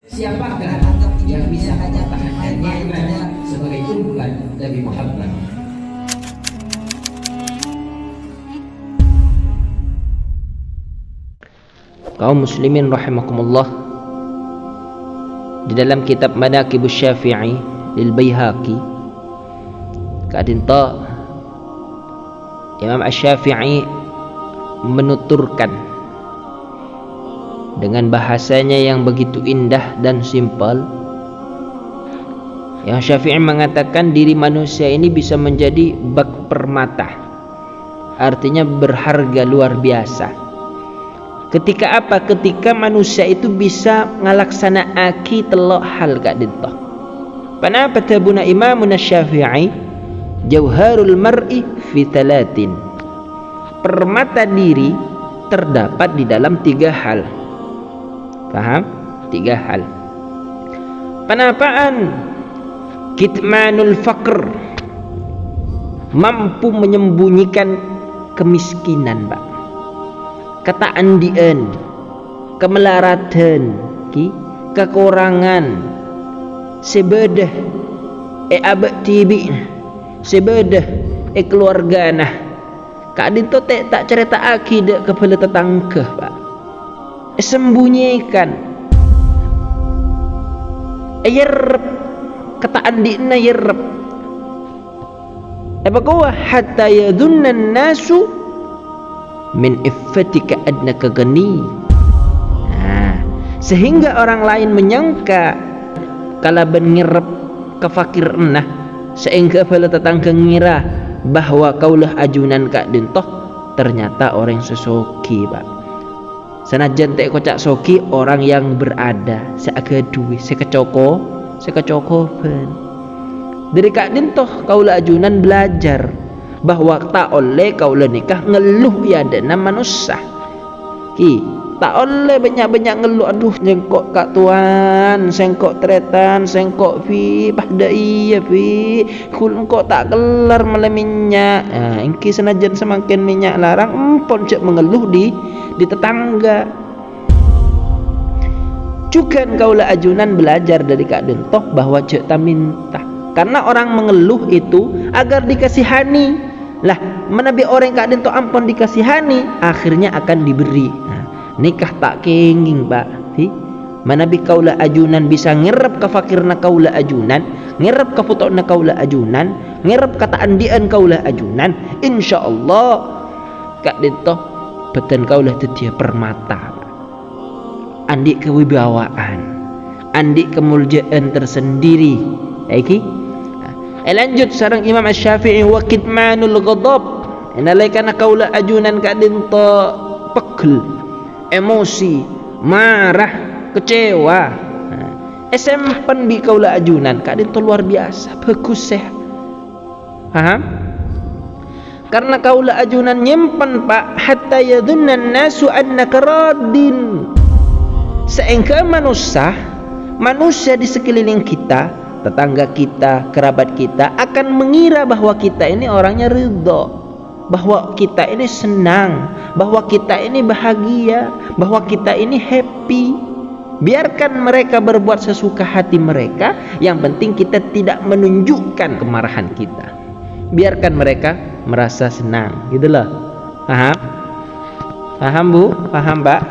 Siapakah yang bisa menyatakannya sebagai umat Nabi Muhammad? Kaum muslimin rahimakumullah, di dalam kitab Manaqibus Syafi'i lil Baihaqi kadinta Imam Asy-Syafi'i menuturkan dengan bahasanya yang begitu indah dan simpel. Yang Syafi'i mengatakan diri manusia ini bisa menjadi bak permata, artinya berharga luar biasa. Ketika apa? Ketika manusia itu bisa ngalaksanaake telok hal kak dintoh. Panapa tabuna Imamun Syafi'i jauharul mar'i fi talatin. Permata diri terdapat di dalam 3 hal. Paham? 3 hal. Panapaan? Kitmanul faqr, mampu menyembunyikan kemiskinan, Pak. Ketaandian, kemelaratan, kekurangan, sebedah abad tibi, sebedah keluarga nah. Kak dinto tak cerita akidah kepada tetangga, Pak. Sembunyikan. Yerep ketaandina yerep. Apa kuah hatta yadunnan nasu min iffatika adnaka gani. Sehingga orang lain menyangka kala ben ngirep kefakir enah, sehingga bala tetangga ngira bahwa kaulah ajunan kak dintoh ternyata orang sesoki, Pak. Sanajan tek kocak soki orang yang berada seaga duwe sekecoko ben. Dari kak dintoh kaulah ajunan belajar bahwa tak oleh kaulah nikah ngeluh ya dana manusia. Tak oleh banyak-banyak ngeluh, aduh jengkok kak tuan, sengkok tretan, sengkok fi pada iya fi kok tak kelar malah minyak. Engki senajan semakin minyak larang empon cek mengeluh di tetangga. Juga kaulah ajunan belajar dari kak dintoh bahwa cek tak minta, karena orang mengeluh itu agar dikasihani. Lah, menabi orang kak dintoh ampun dikasihani, akhirnya akan diberi. Nikah tak kenging, Pak. Menabi kaulah ajunan bisa ngerep kefakirna kaulah ajunan, ngerep kefutokna kaulah ajunan, ngerep ketaandian kaulah ajunan, insyaallah kak dintoh beten kaulah tetia permata. Andi kewibawaan, andi kemuliaan tersendiri. Lanjut sareng Imam Asy-Syafi'i wa kitmanul ghadab. Inalaikana kaula ajunan kak dinto pegel, emosi, marah, kecewa. Sempen di kaula ajunan kak dinto luar biasa, bagus sehat. Paham? Karena kaula ajunan nyimpen, Pak, hatta yadunnan nasu annaka radin. Sehingga manusia di sekeliling kita, tetangga kita, kerabat kita akan mengira bahwa kita ini orangnya ridho, bahwa kita ini senang, bahwa kita ini bahagia, bahwa kita ini happy. Biarkan mereka berbuat sesuka hati mereka, yang penting kita tidak menunjukkan kemarahan kita. Biarkan mereka merasa senang, gitu loh. Paham? Paham, Bu? Paham, Pak?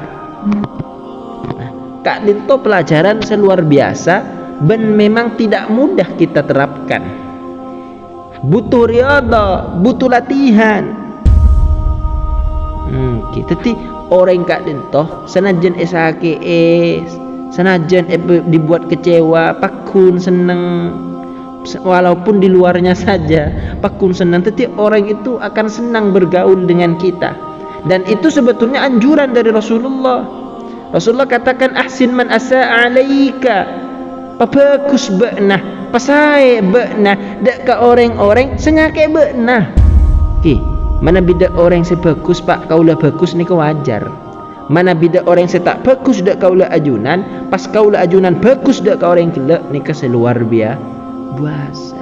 Kak dinto pelajaran seluar biasa, ben memang tidak mudah kita terapkan. Butuh riyadhah, butuh latihan. Kita orang kak dintoh senajan esake senajan dibuat kecewa, pakun seneng, walaupun di luarnya saja pakun senang, tetapi orang itu akan senang bergaul dengan kita. Dan itu sebetulnya anjuran dari Rasulullah. Rasulullah katakan ahsin man asa'a alaika, pabagus be'nah, pasai be'nah, dak ka orang-orang sengake be'nah. Mana beda orang sebagus, Pak, kaulah bagus ni wajar. Mana beda orang setak bagus dak kaulah ajunan, pas kaulah ajunan bagus dak ka orang gelak, ni seluar biasa.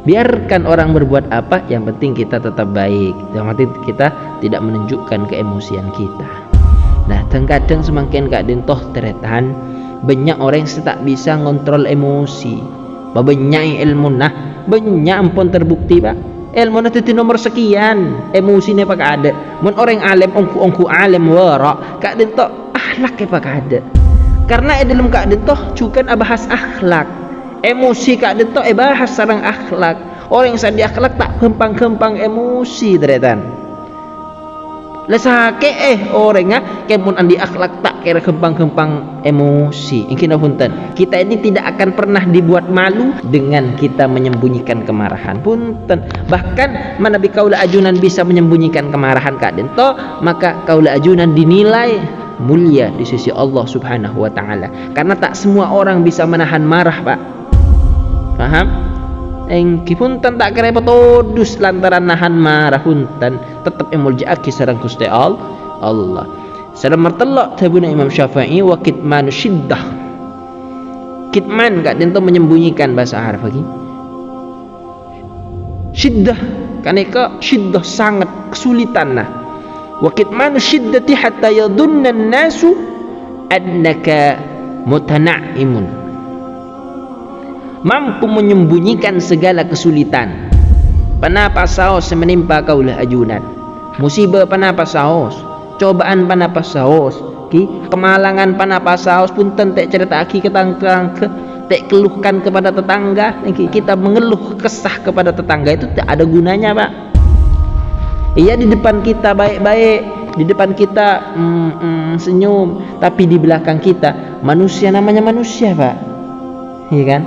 Biarkan orang berbuat apa, yang penting kita tetap baik, yang penting kita tidak menunjukkan keemosian kita. Nah, kadang semakin kak dintoh teretan banyak orang yang tak bisa ngontrol emosi. Banyak ilmu nah, banyak ampun terbukti pak. Ilmu nanti nomor sekian, emosi ni pak ada. Mun orang alim, ongku alim wara, kak den tok akhlak pak ada. Karena dalam kak den toh juga bahas akhlak. Emosi kak den tok bahas sarang akhlak. Orang yang sadi akhlak tak kempang emosi teretan. Lesake orangnya kemun andi akhlak tak kira kempang emosi. Ingin punten. Kita ini tidak akan pernah dibuat malu dengan kita menyembunyikan kemarahan. Punten. Bahkan manabi kaula ajunan bisa menyembunyikan kemarahan kak dento, maka kaula ajunan dinilai mulia di sisi Allah Subhanahu wa taala. Karena tak semua orang bisa menahan marah, Pak. Paham? Engki punten tak kira petodus lantaran nahan marah punten tetap emuljaaki sareng Gusti Allah. Sareng martelok tabuna Imam Syafi'i wa kitmanu syiddah. Kitman kak dento menyembunyikan bahasa Arab lagi. Syiddah kaneka syiddah sangat kesulitan nah. Wa kitmanu syiddati hatta yadhunna an-nasu annaka mutana'imun. Mampu menyembunyikan segala kesulitan. Panapa saos menimpa kaulah ajunan. Musibah panapa saos, cobaan panapa saos, kemalangan panapa saos punten tek cerita aki ketangkang tek keluhkan kepada tetangga. Kita mengeluh kesah kepada tetangga itu tak ada gunanya, Pak. Iya di depan kita baik-baik, di depan kita senyum, tapi di belakang kita manusia namanya manusia, Pak. Iya kan?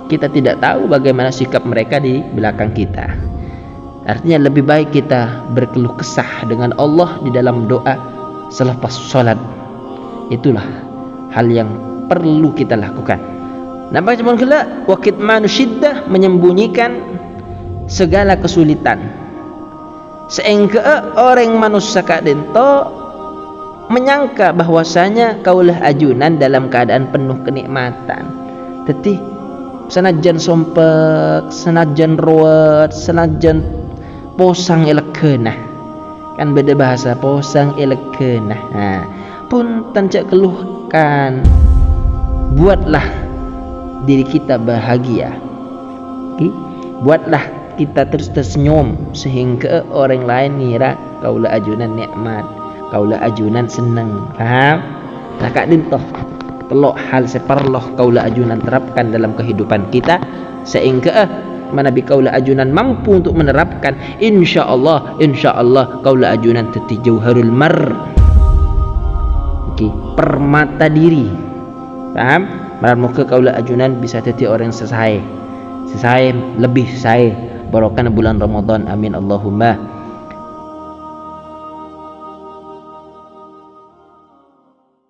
Kita tidak tahu bagaimana sikap mereka di belakang kita. Artinya lebih baik kita berkeluh kesah dengan Allah di dalam doa selepas sholat. Itulah hal yang perlu kita lakukan. Nampak cuman kala wakit manusyiddah menyembunyikan segala kesulitan. Seengke orang manusia kak dento menyangka bahwasanya kaulah ajunan dalam keadaan penuh kenikmatan. Tetapi senajan sompek, senajan ruwet, senajan posang elekenah. Kan beda bahasa posang elekenah. Nah, pun tancak keluhkan. Buatlah diri kita bahagia. Buatlah kita terus tersenyum sehingga orang lain ngira kaulah ajunan nikmat, kaulah ajunan senang. Paham? Nah, kak dintoh telok hal separloh kaulah ajunan terapkan dalam kehidupan kita sehingga manabi kaulah ajunan mampu untuk menerapkan insyaallah kaulah ajunan teti jauharul mar permata diri. Paham? Maran muka kaulah ajunan bisa teti orang sesai lebih saya barokah bulan Ramadan, amin Allahumma.